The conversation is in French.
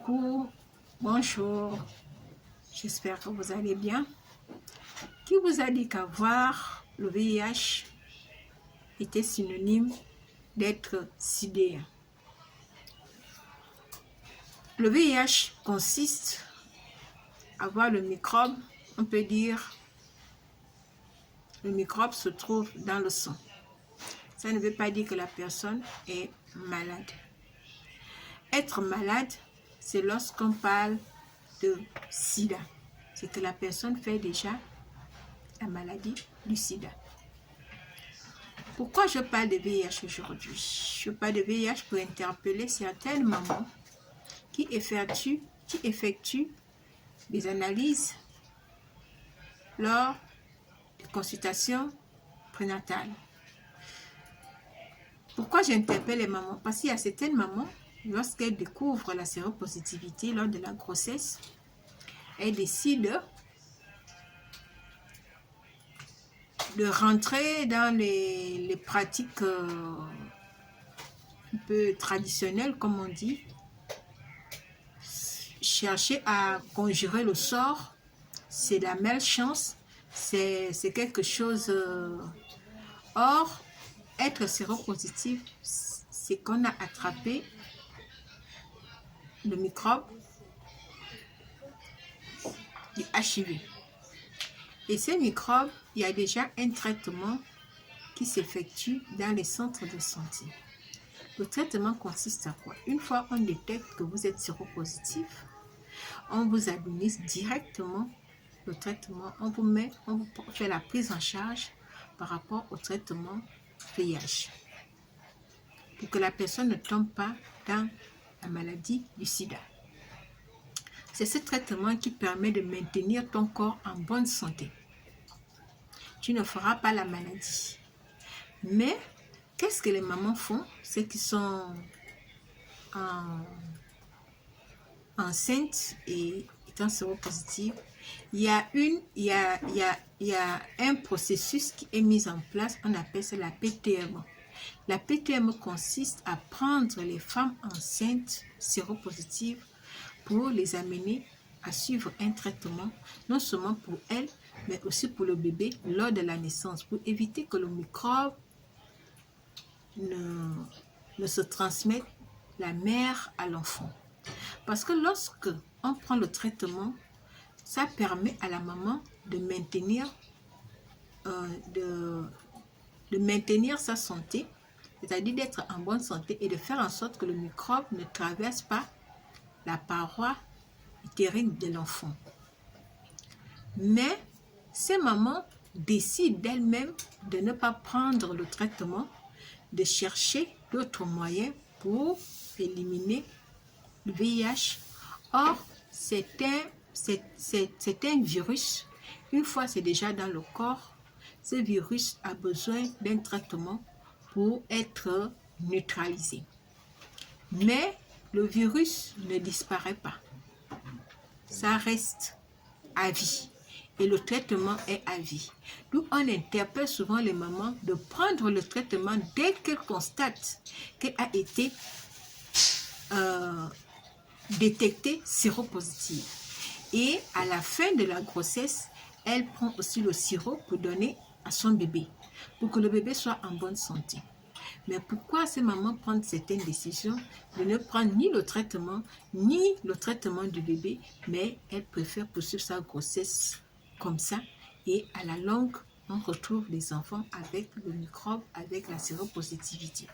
Coucou, bonjour, j'espère que vous allez bien. Qui vous a dit qu'avoir le VIH était synonyme d'être sidéen? Le VIH consiste à avoir le microbe, on peut dire, le microbe se trouve dans le sang. Ça ne veut pas dire que la personne est malade. Être malade, c'est lorsqu'on parle de sida. C'est que la personne fait déjà la maladie du sida. Pourquoi je parle de VIH aujourd'hui? Je parle de VIH pour interpeller certaines mamans qui effectuent des analyses lors des consultations prénatales. Pourquoi j'interpelle les mamans? Parce qu'il y a certaines mamans, lorsqu'elles découvrent la séropositivité lors de la grossesse, elles décident de rentrer dans les pratiques un peu traditionnelles, comme on dit, chercher à conjurer le sort, c'est la malchance, c'est quelque chose. Or, être séropositif, c'est qu'on a attrapé le microbe du HIV. Et ces microbes, il y a déjà un traitement qui s'effectue dans les centres de santé. Le traitement consiste à quoi? Une fois qu'on détecte que vous êtes séropositif, on vous administre directement le traitement. On vous fait la prise en charge par rapport au traitement VIH pour que la personne ne tombe pas dans la maladie du sida. C'est ce traitement qui permet de maintenir ton corps en bonne santé. Tu ne feras pas la maladie. Mais qu'est-ce que les mamans font? Ceux qui sont enceintes et étant séropositives, il y a un processus qui est mis en place, on appelle ça la PTM. La PTM consiste à prendre les femmes enceintes séropositives pour les amener à suivre un traitement, non seulement pour elles, mais aussi pour le bébé lors de la naissance, pour éviter que le microbe ne se transmette de la mère à l'enfant. Parce que lorsque on prend le traitement, ça permet à la maman de maintenir sa santé, c'est-à-dire d'être en bonne santé et de faire en sorte que le microbe ne traverse pas la paroi utérine de l'enfant. Mais ces mamans décident d'elles-mêmes de ne pas prendre le traitement, de chercher d'autres moyens pour éliminer le VIH. Or, c'est un virus. Une fois c'est déjà dans le corps, ce virus a besoin d'un traitement pour être neutralisé. Mais le virus ne disparaît pas. Ça reste à vie. Et le traitement est à vie. D'où on interpelle souvent les mamans de prendre le traitement dès qu'elles constatent qu'elle a été détectée séropositive. Et à la fin de la grossesse, elle prend aussi le sirop pour donner à son bébé, pour que le bébé soit en bonne santé. Mais pourquoi ces mamans prennent certaines décisions de ne prendre ni le traitement du bébé, mais elles préfèrent poursuivre sa grossesse comme ça, et à la longue, on retrouve les enfants avec le microbe, avec la séropositivité.